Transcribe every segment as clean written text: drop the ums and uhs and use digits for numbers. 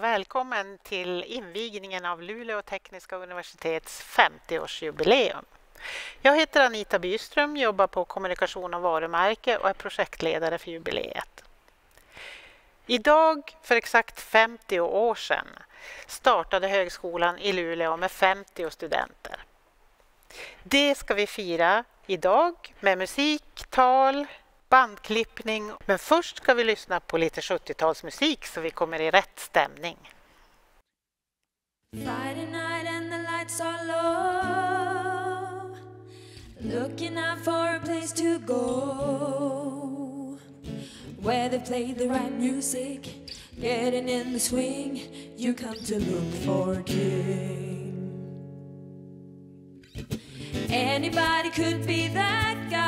och välkommen till invigningen av Luleå tekniska universitets 50-årsjubileum. Jag heter Anita Byström, jobbar på kommunikation och varumärke och är projektledare för jubileet. Idag, för exakt 50 år sedan, startade högskolan i Luleå med 50 studenter. Det ska vi fira idag med musik, tal, bandklippning. Men först ska vi lyssna på lite 70-talsmusik så vi kommer i rätt stämning. Friday night and the lights are low, looking out for a place to go, where they play the right music, getting in the swing, you come to look for a king. Anybody could be that guy.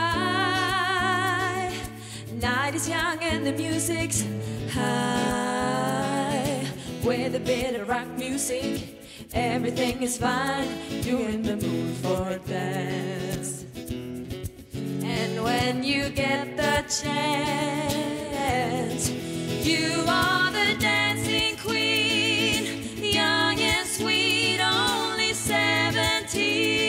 Night is young and the music's high. With a bit of rock music, everything is fine. You're in the mood for a dance. And when you get the chance, you are the dancing queen, young and sweet, only 17.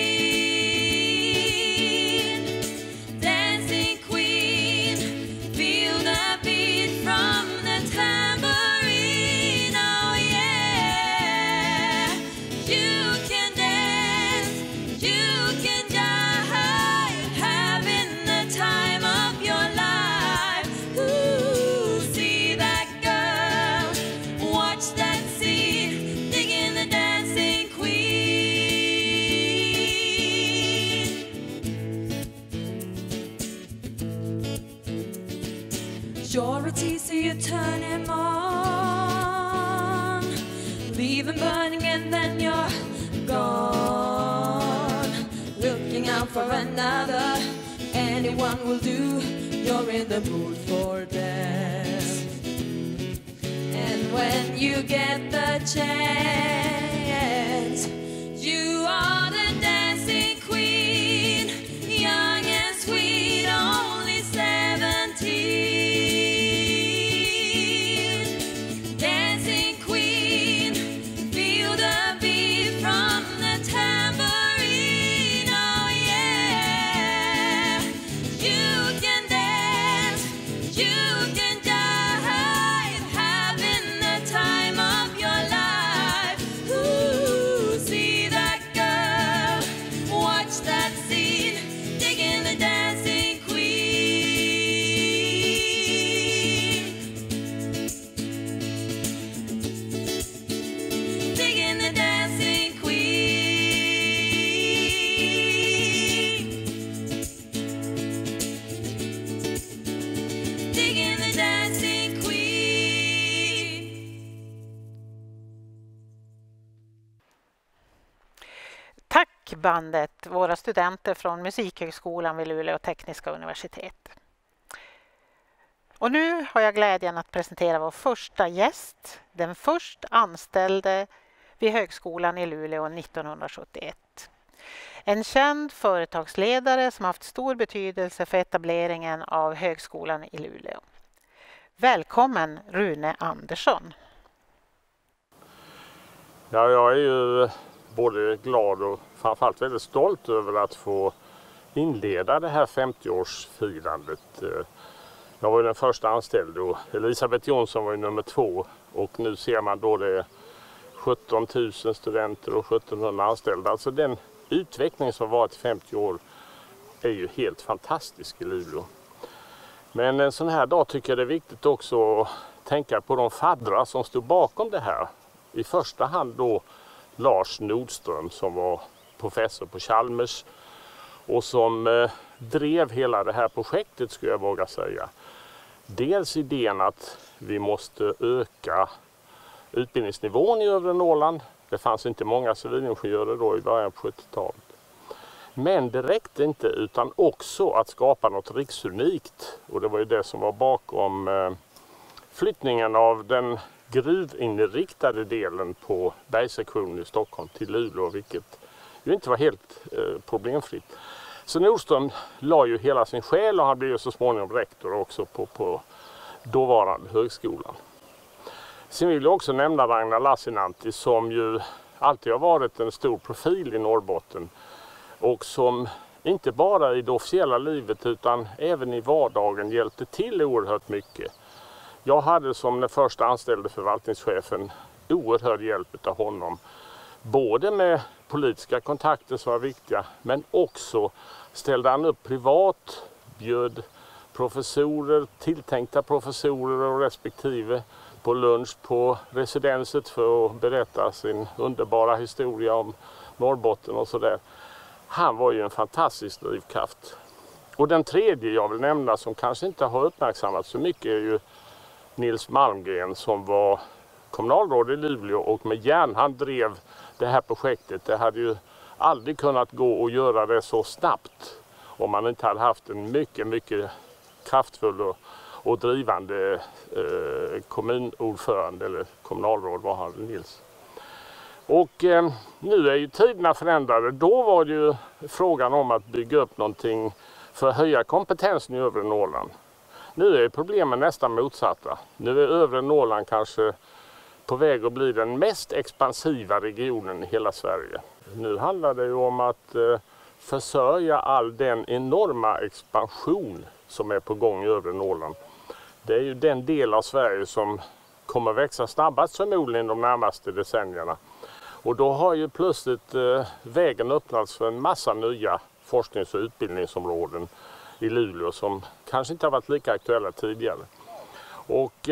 You're a teaser, you turn him on, leave him burning and then you're gone. Looking out for another, anyone will do. You're in the mood for dance. And when you get the chance, you are the dancing queen, young and sweet, only 17. Bandet, våra studenter från Musikhögskolan vid Luleå tekniska universitet. Och nu har jag glädjen att presentera vår första gäst, den först anställde vid högskolan i Luleå 1971. En känd företagsledare som haft stor betydelse för etableringen av högskolan i Luleå. Välkommen Rune Andersson. Ja, jag är ju både glad och framförallt väldigt stolt över att få inleda det här 50-årsfirandet. Jag var ju den första anställd och Elisabeth Jonsson var ju nummer 2 och nu ser man då det är 17 000 studenter och 1700 anställda. Alltså den utveckling som varit i 50 år är ju helt fantastisk i Luleå. Men en sån här dag tycker jag det är viktigt också att tänka på de faddrar som stod bakom det här. I första hand då Lars Nordström som var professor på Chalmers och som drev hela det här projektet skulle jag våga säga. Dels idén att vi måste öka utbildningsnivån i övre Norrland. Det fanns inte många civilingenjörer då i början på 70-talet. Men det räckte inte utan också att skapa något riksunikt. Och det var ju det som var bakom flyttningen av den gruvinriktade delen på bergssektionen i Stockholm till Luleå, vilket ju inte var helt problemfritt. Så Nordström la ju hela sin själ och han blev ju så småningom rektor också på dåvarande högskolan. Sen vill jag också nämna Ragnar Lassinantti som ju alltid har varit en stor profil i Norrbotten och som inte bara i det officiella livet utan även i vardagen hjälpte till oerhört mycket. Jag hade som den första anställde förvaltningschefen oerhörd hjälp av honom. Både med politiska kontakter som var viktiga men också ställde han upp privat, bjöd professorer, tilltänkta professorer och respektive på lunch på residenset för att berätta sin underbara historia om Norrbotten och sådär. Han var ju en fantastisk drivkraft. Och den tredje jag vill nämna som kanske inte har uppmärksammats så mycket är ju Nils Malmgren som var kommunalråd i Luleå och med järnhand drev det här projektet. Det hade ju aldrig kunnat gå att göra det så snabbt om man inte hade haft en mycket kraftfull och drivande kommunordförande eller kommunalråd var han, Nils. Och nu är ju tiderna förändrade. Då var det ju frågan om att bygga upp någonting för att höja kompetensen i övre Norrland. Nu är problemen nästan motsatta. Nu är övre Norrland kanske på väg att bli den mest expansiva regionen i hela Sverige. Nu handlar det ju om att försörja all den enorma expansion som är på gång i övre Norrland. Det är ju den del av Sverige som kommer växa snabbast förmodligen de närmaste decennierna. Och då har ju plötsligt vägen öppnats för en massa nya forsknings- och utbildningsområden i Luleå som kanske inte har varit lika aktuella tidigare. Och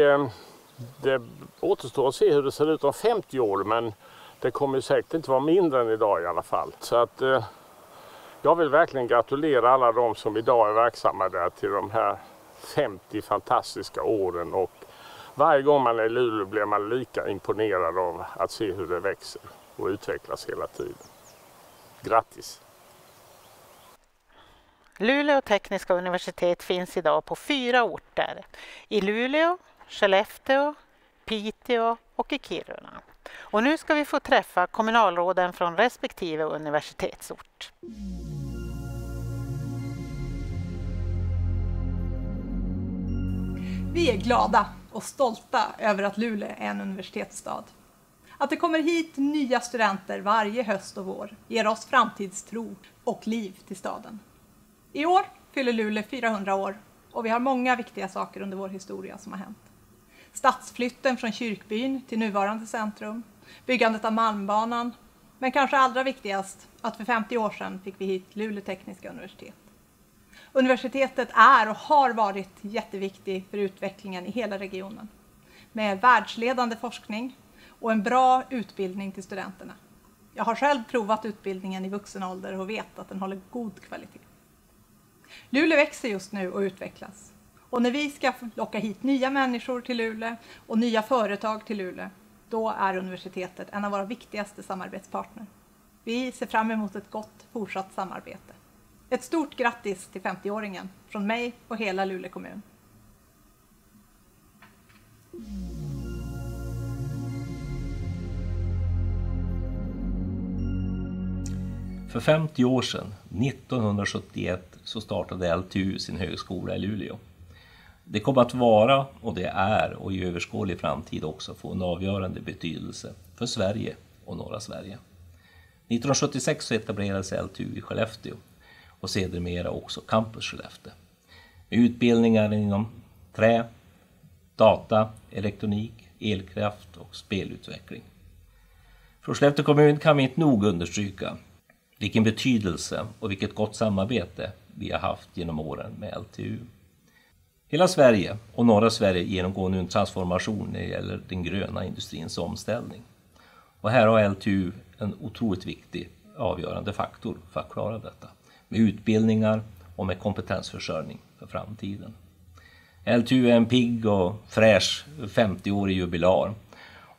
det återstår att se hur det ser ut om 50 år, men det kommer ju säkert inte vara mindre än idag i alla fall. Så att jag vill verkligen gratulera alla de som idag är verksamma där till de här 50 fantastiska åren, och varje gång man är i Luleå blir man lika imponerad av att se hur det växer och utvecklas hela tiden. Grattis! Luleå tekniska universitet finns idag på 4 orter. I Luleå, Skellefteå, Piteå och i Kiruna. Och nu ska vi få träffa kommunalråden från respektive universitetsort. Vi är glada och stolta över att Luleå är en universitetsstad. Att det kommer hit nya studenter varje höst och vår ger oss framtidstro och liv till staden. I år fyller Luleå 400 år och vi har många viktiga saker under vår historia som har hänt. Stadsflytten från kyrkbyn till nuvarande centrum, byggandet av Malmbanan, men kanske allra viktigast att för 50 år sedan fick vi hit Luleå tekniska universitet. Universitetet är och har varit jätteviktigt för utvecklingen i hela regionen, med världsledande forskning och en bra utbildning till studenterna. Jag har själv provat utbildningen i vuxen ålder och vet att den håller god kvalitet. Luleå växer just nu och utvecklas. Och när vi ska locka hit nya människor till Luleå och nya företag till Luleå, då är universitetet en av våra viktigaste samarbetspartner. Vi ser fram emot ett gott fortsatt samarbete. Ett stort grattis till 50-åringen från mig och hela Luleå kommun. För 50 år sedan, 1971, så startade LTU sin högskola i Luleå. Det kommer att vara, och det är, och i överskådlig framtid också få en avgörande betydelse för Sverige och norra Sverige. 1976 så etablerades LTU i Skellefteå och sedermera också Campus Skellefteå. Med utbildningar inom trä, data, elektronik, elkraft och spelutveckling. För Skellefteå kommun kan vi inte nog understryka vilken betydelse och vilket gott samarbete vi har haft genom åren med LTU. Hela Sverige och norra Sverige genomgår nu en transformation när det gäller den gröna industrins omställning. Och här har LTU en otroligt viktig avgörande faktor för att klara detta. Med utbildningar och med kompetensförsörjning för framtiden. LTU är en pigg och fräsch 50-årig jubilar.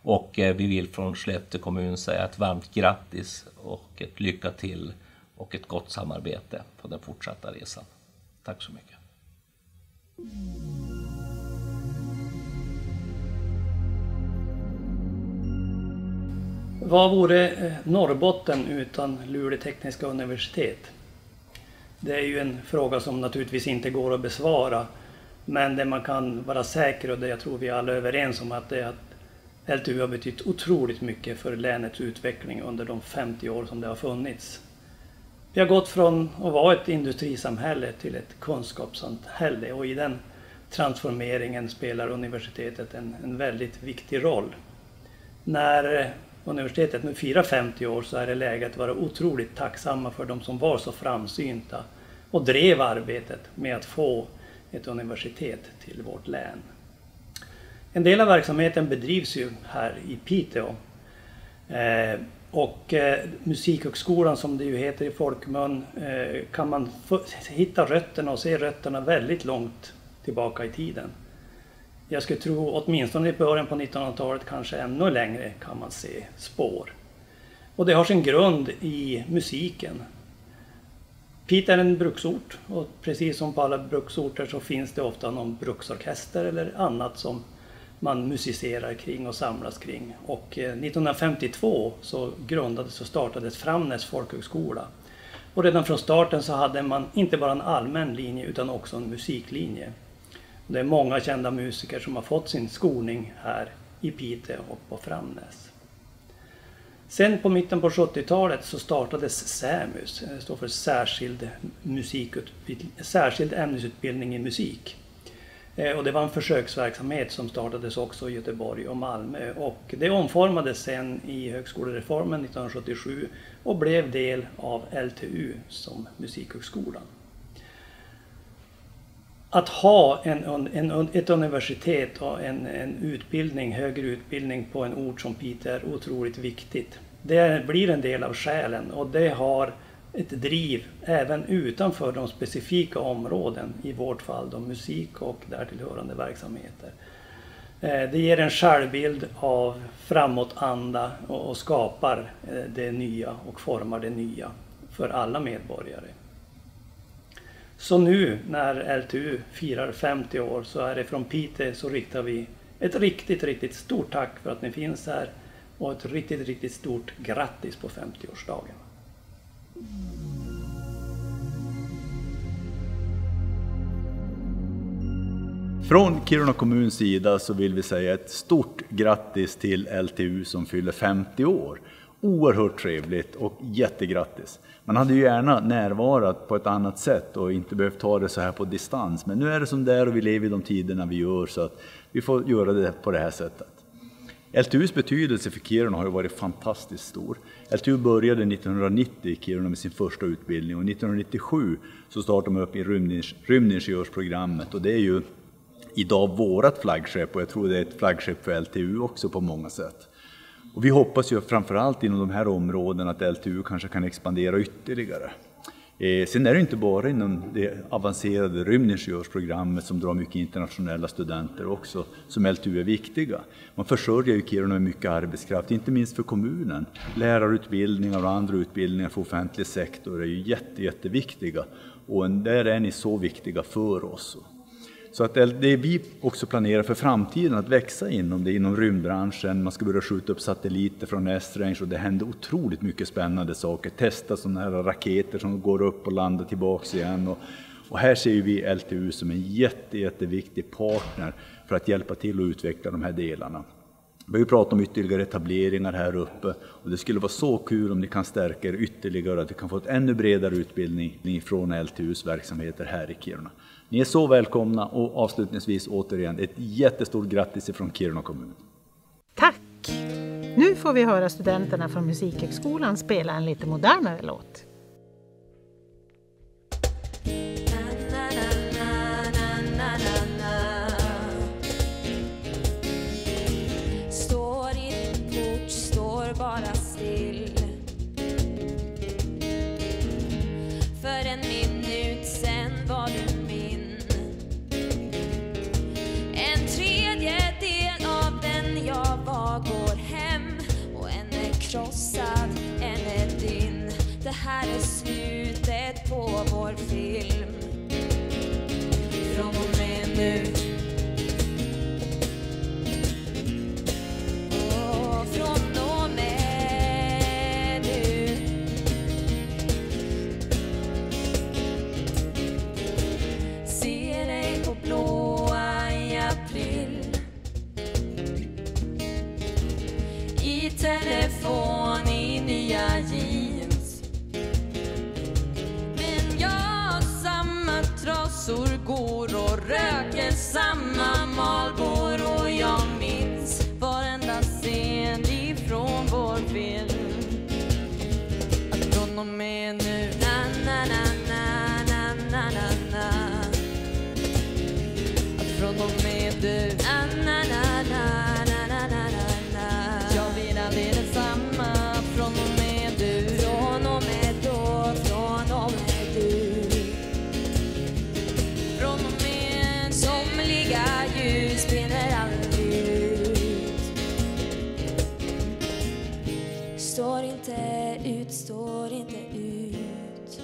Och vi vill från Skellefteå kommun säga ett varmt grattis och ett lycka till och ett gott samarbete på den fortsatta resan. Tack så mycket. Vad vore Norrbotten utan Luleå tekniska universitet? Det är ju en fråga som naturligtvis inte går att besvara. Men det man kan vara säker, och det jag tror vi alla är överens om, att det är att LTU har betytt otroligt mycket för länets utveckling under de 50 år som det har funnits. Vi har gått från att vara ett industrisamhälle till ett kunskapssamhälle, och i den transformeringen spelar universitetet en väldigt viktig roll. När universitetet nu firar 50 år så är det läge att vara otroligt tacksamma för de som var så framsynta och drev arbetet med att få ett universitet till vårt län. En del av verksamheten bedrivs ju här i Piteå. Och Musikhögskolan, som det ju heter i folkmun, kan man hitta rötterna och se rötterna väldigt långt tillbaka i tiden. Jag skulle tro åtminstone i början på 1900-talet, kanske ännu längre, kan man se spår. Och det har sin grund i musiken. Piteå är en bruksort, och precis som på alla bruksorter så finns det ofta någon bruksorkester eller annat som man musicerar kring och samlas kring. Och 1952 så grundades och startades Framnäs folkhögskola. Och redan från starten så hade man inte bara en allmän linje utan också en musiklinje. Det är många kända musiker som har fått sin skolning här i Piteå och på Framnäs. Sen på mitten på 70-talet så startades SÄMUS, det står för särskild ämnesutbildning i musik. Och det var en försöksverksamhet som startades också i Göteborg och Malmö, och det omformades sen i högskolereformen 1977 och blev del av LTU som Musikhögskolan. Att ha ett universitet och en utbildning, högre utbildning på en ort som Piteå är otroligt viktigt. Det blir en del av själen, och det har ett driv även utanför de specifika områden, i vårt fall då musik och därtillhörande verksamheter. Det ger en självbild av framåtanda och skapar det nya och formar det nya för alla medborgare. Så nu när LTU firar 50 år så är det från Piteå så riktar vi ett riktigt stort tack för att ni finns här, och ett riktigt stort grattis på 50-årsdagen. Från Kiruna kommuns sida så vill vi säga ett stort grattis till LTU som fyller 50 år. Oerhört trevligt och jättegrattis. Man hade ju gärna närvarat på ett annat sätt och inte behövt ta det så här på distans. Men nu är det som det är och vi lever i de tiderna vi gör, så att vi får göra det på det här sättet. LTUs betydelse för Kiruna har ju varit fantastiskt stor. LTU började 1990 i Kiruna med sin första utbildning, och 1997 så startade man upp i rymdingenjörsprogrammet, och det är ju idag vårat flaggskepp, och jag tror det är ett flaggskepp för LTU också på många sätt. Och vi hoppas ju framförallt inom de här områdena att LTU kanske kan expandera ytterligare. Sen är det inte bara inom det avancerade rymdingenjörsprogrammet som drar mycket internationella studenter också som LTU är viktiga. Man försörjer ju Kiruna med mycket arbetskraft, inte minst för kommunen. Lärarutbildningar och andra utbildningar för offentlig sektor är ju jätteviktiga, och där är ni så viktiga för oss. Så att det vi också planerar för framtiden att växa inom rymdbranschen. Man ska börja skjuta upp satelliter från Esrange, och det händer otroligt mycket spännande saker. Testa sådana här raketer som går upp och landar tillbaks igen. Och här ser vi LTU som en jätteviktig partner för att hjälpa till att utveckla de här delarna. Vi har ju pratat om ytterligare etableringar här uppe, och det skulle vara så kul om ni kan stärka er ytterligare, att vi kan få ett ännu bredare utbildning från LTUs verksamheter här i Kiruna. Ni är så välkomna, och avslutningsvis återigen ett jättestort grattis från Kiruna kommun. Tack! Nu får vi höra studenterna från Musikhögskolan spela en lite modernare låt. Står i din port, står bara still. För en minut sen var du min. En tredjedel av den jag var går hem, och en är krossad, en är din. Det här är slutet på vår film. Från och med nu. Från och med nu. Ser dig på blåa i april. och med nu. Na, na, na, na, na, na, na, na. Från och med du. Na, na, na, na, na, na, na, na. Jag blir aldrig detsamma. Från och med du. Från och med då. Från och med du. Från och med somliga ljus brinner aldrig ut. Står inte ut, står inte ut.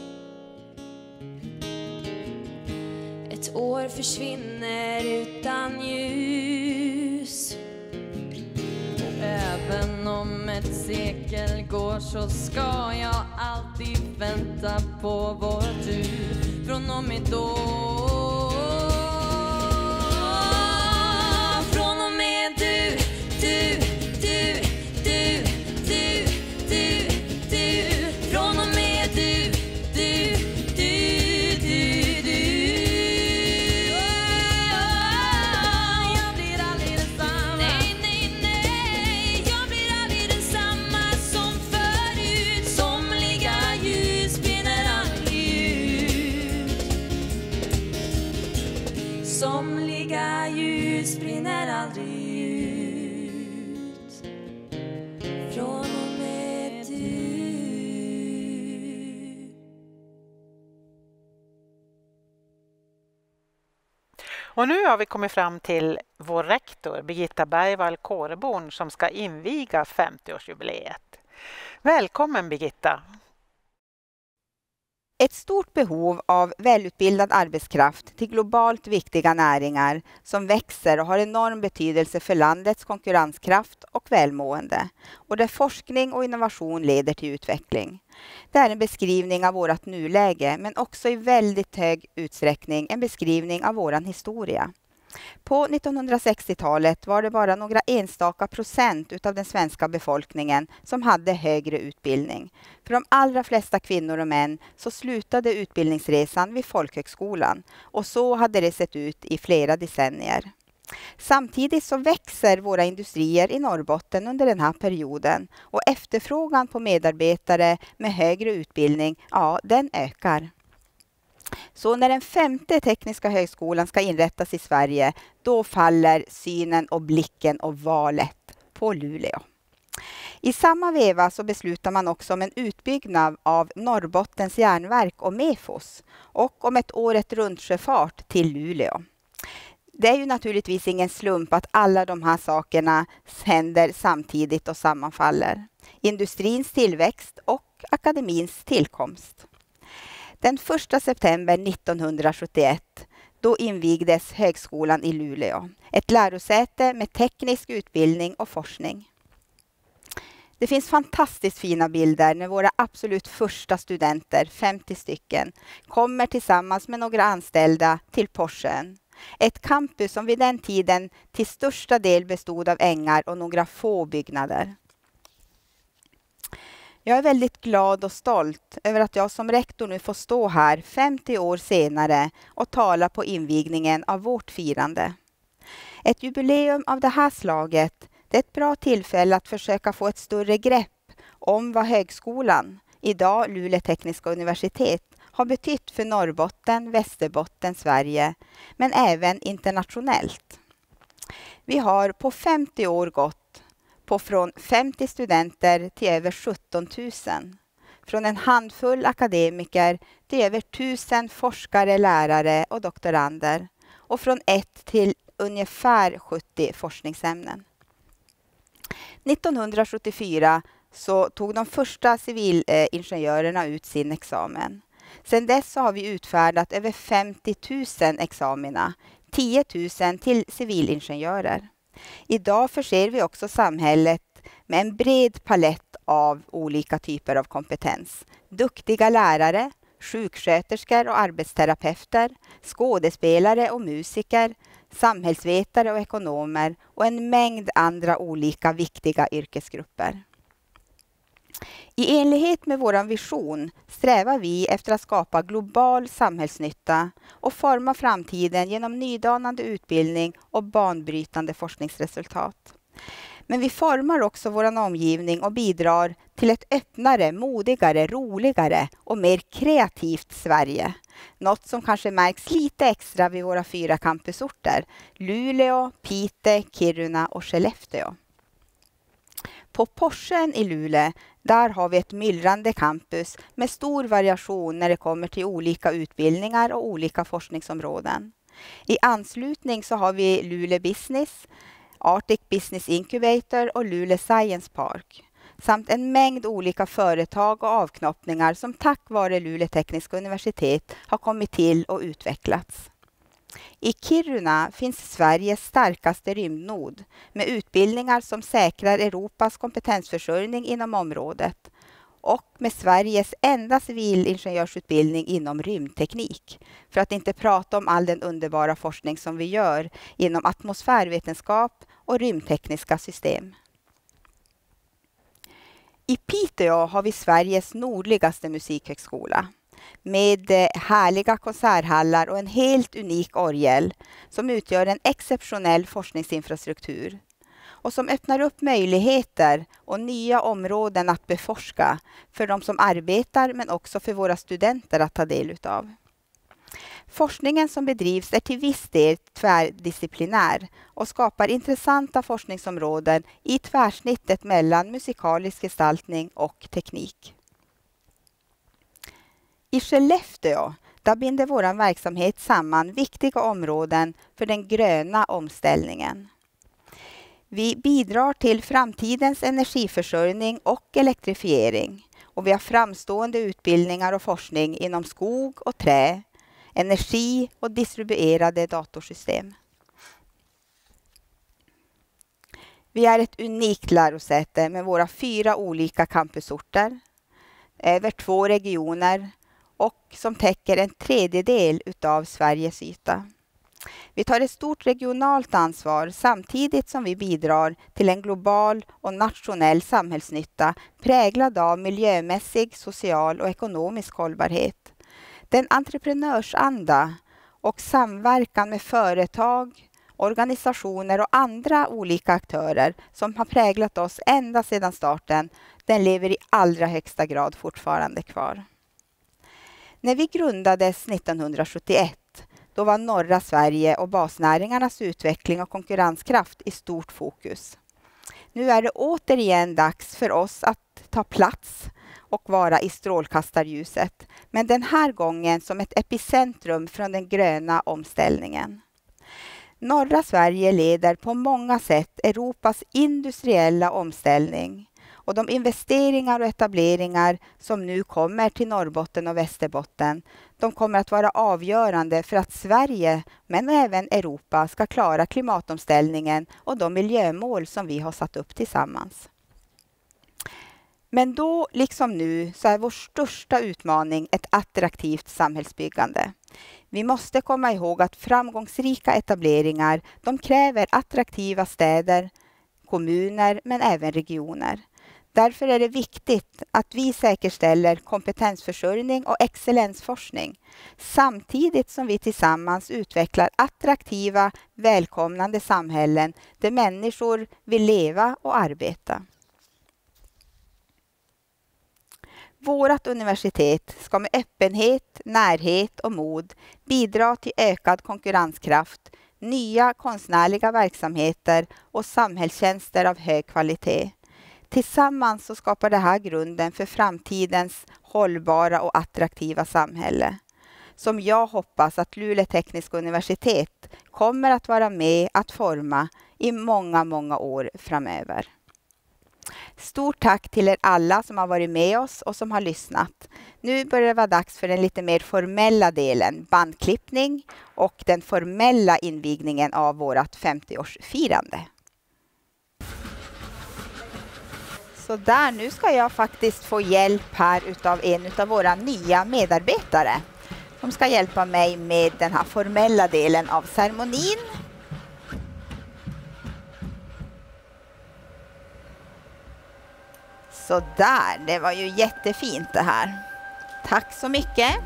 Ett år försvinner utan ljus. Och även om ett sekel går så ska jag alltid vänta på vår tur. Från och med då. Från och med du, du, du, du, du, du, du. Från och med du, du, du, du, du. Jag blir aldrig densamma. Nej, nej, nej. Jag blir aldrig densamma som förut. Somliga ljus brinner aldrig ut. Somliga ljus brinner aldrig ut. Från och med du. Och nu har vi kommit fram till vår rektor Birgitta Bergvall Kåreborn som ska inviga 50-årsjubileet. Välkommen Birgitta! Ett stort behov av välutbildad arbetskraft till globalt viktiga näringar som växer och har enorm betydelse för landets konkurrenskraft och välmående och där forskning och innovation leder till utveckling. Det är en beskrivning av vårt nuläge men också i väldigt hög utsträckning en beskrivning av vår historia. På 1960-talet var det bara några enstaka procent utav den svenska befolkningen som hade högre utbildning. För de allra flesta kvinnor och män så slutade utbildningsresan vid folkhögskolan och så hade det sett ut i flera decennier. Samtidigt så växer våra industrier i Norrbotten under den här perioden och efterfrågan på medarbetare med högre utbildning, ja, den ökar. Så när den 5:e tekniska högskolan ska inrättas i Sverige, då faller synen och blicken och valet på Luleå. I samma veva så beslutar man också om en utbyggnad av Norrbottens järnverk och Mefos och om ett året runt sjöfart till Luleå. Det är ju naturligtvis ingen slump att alla de här sakerna händer samtidigt och sammanfaller. Industrins tillväxt och akademins tillkomst. Den 1 september 1971 då invigdes Högskolan i Luleå, ett lärosäte med teknisk utbildning och forskning. Det finns fantastiskt fina bilder när våra absolut första studenter, 50 stycken, kommer tillsammans med några anställda till Porsön. Ett campus som vid den tiden till största del bestod av ängar och några få byggnader. Jag är väldigt glad och stolt över att jag som rektor nu får stå här 50 år senare och tala på invigningen av vårt firande. Ett jubileum av det här slaget, det är ett bra tillfälle att försöka få ett större grepp om vad högskolan, idag Luleå tekniska universitet, har betytt för Norrbotten, Västerbotten, Sverige, men även internationellt. Vi har på 50 år gått på från 50 studenter till över 17 000. Från en handfull akademiker till över 1000 forskare, lärare och doktorander. Och från 1 till ungefär 70 forskningsämnen. 1974 så tog de första civilingenjörerna ut sin examen. Sedan dess så har vi utfärdat över 50 000 examina, 10 000 till civilingenjörer. Idag förser vi också samhället med en bred palett av olika typer av kompetens. Duktiga lärare, sjuksköterskor och arbetsterapeuter, skådespelare och musiker, samhällsvetare och ekonomer och en mängd andra olika viktiga yrkesgrupper. I enlighet med vår vision strävar vi efter att skapa global samhällsnytta och forma framtiden genom nydanande utbildning och banbrytande forskningsresultat. Men vi formar också vår omgivning och bidrar till ett öppnare, modigare, roligare och mer kreativt Sverige. Något som kanske märks lite extra vid våra 4 campusorter: Luleå, Piteå, Kiruna och Skellefteå. På Porschen i Luleå, där har vi ett myllrande campus med stor variation när det kommer till olika utbildningar och olika forskningsområden. I anslutning så har vi Luleå Business, Arctic Business Incubator och Luleå Science Park. Samt en mängd olika företag och avknoppningar som tack vare Luleå Tekniska Universitet har kommit till och utvecklats. I Kiruna finns Sveriges starkaste rymdnod med utbildningar som säkrar Europas kompetensförsörjning inom området och med Sveriges enda civilingenjörsutbildning inom rymdteknik. För att inte prata om all den underbara forskning som vi gör inom atmosfärvetenskap och rymdtekniska system. I Piteå har vi Sveriges nordligaste musikhögskola med härliga konserthallar och en helt unik orgel som utgör en exceptionell forskningsinfrastruktur och som öppnar upp möjligheter och nya områden att beforska för de som arbetar men också för våra studenter att ta del utav. Forskningen som bedrivs är till viss del tvärdisciplinär och skapar intressanta forskningsområden i tvärsnittet mellan musikalisk gestaltning och teknik. I Skellefteå, där binder vår verksamhet samman viktiga områden för den gröna omställningen. Vi bidrar till framtidens energiförsörjning och elektrifiering och vi har framstående utbildningar och forskning inom skog och trä, energi och distribuerade datorsystem. Vi är ett unikt lärosäte med våra 4 olika campusorter, över 2 regioner och som täcker en tredjedel utav Sveriges yta. Vi tar ett stort regionalt ansvar samtidigt som vi bidrar till en global och nationell samhällsnytta präglad av miljömässig, social och ekonomisk hållbarhet. Den entreprenörsanda och samverkan med företag, organisationer och andra olika aktörer som har präglat oss ända sedan starten, den lever i allra högsta grad fortfarande kvar. När vi grundades 1971, då var norra Sverige och basnäringarnas utveckling och konkurrenskraft i stort fokus. Nu är det återigen dags för oss att ta plats och vara i strålkastarljuset, men den här gången som ett epicentrum från den gröna omställningen. Norra Sverige leder på många sätt Europas industriella omställning och de investeringar och etableringar som nu kommer till Norrbotten och Västerbotten, de kommer att vara avgörande för att Sverige, men även Europa, ska klara klimatomställningen och de miljömål som vi har satt upp tillsammans. Men då, liksom nu, så är vår största utmaning ett attraktivt samhällsbyggande. Vi måste komma ihåg att framgångsrika etableringar, de kräver attraktiva städer, kommuner, men även regioner. Därför är det viktigt att vi säkerställer kompetensförsörjning och excellensforskning, samtidigt som vi tillsammans utvecklar attraktiva, välkomnande samhällen där människor vill leva och arbeta. Vårt universitet ska med öppenhet, närhet och mod bidra till ökad konkurrenskraft, nya konstnärliga verksamheter och samhällstjänster av hög kvalitet. Tillsammans så skapar det här grunden för framtidens hållbara och attraktiva samhälle, som jag hoppas att Luleå Tekniska Universitet kommer att vara med att forma i många, många år framöver. Stort tack till er alla som har varit med oss och som har lyssnat. Nu börjar det vara dags för den lite mer formella delen, bandklippning och den formella invigningen av vårt 50-årsfirande. Så där, nu ska jag faktiskt få hjälp här utav en utav våra nya medarbetare. De ska hjälpa mig med den här formella delen av ceremonin. Så där, det var ju jättefint det här. Tack så mycket.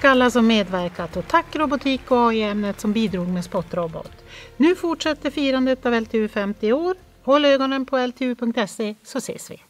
Tack alla som medverkat och tack robotik och AI-ämnet som bidrog med Spotrobot. Nu fortsätter firandet av LTU 50 år. Håll ögonen på ltu.se så ses vi.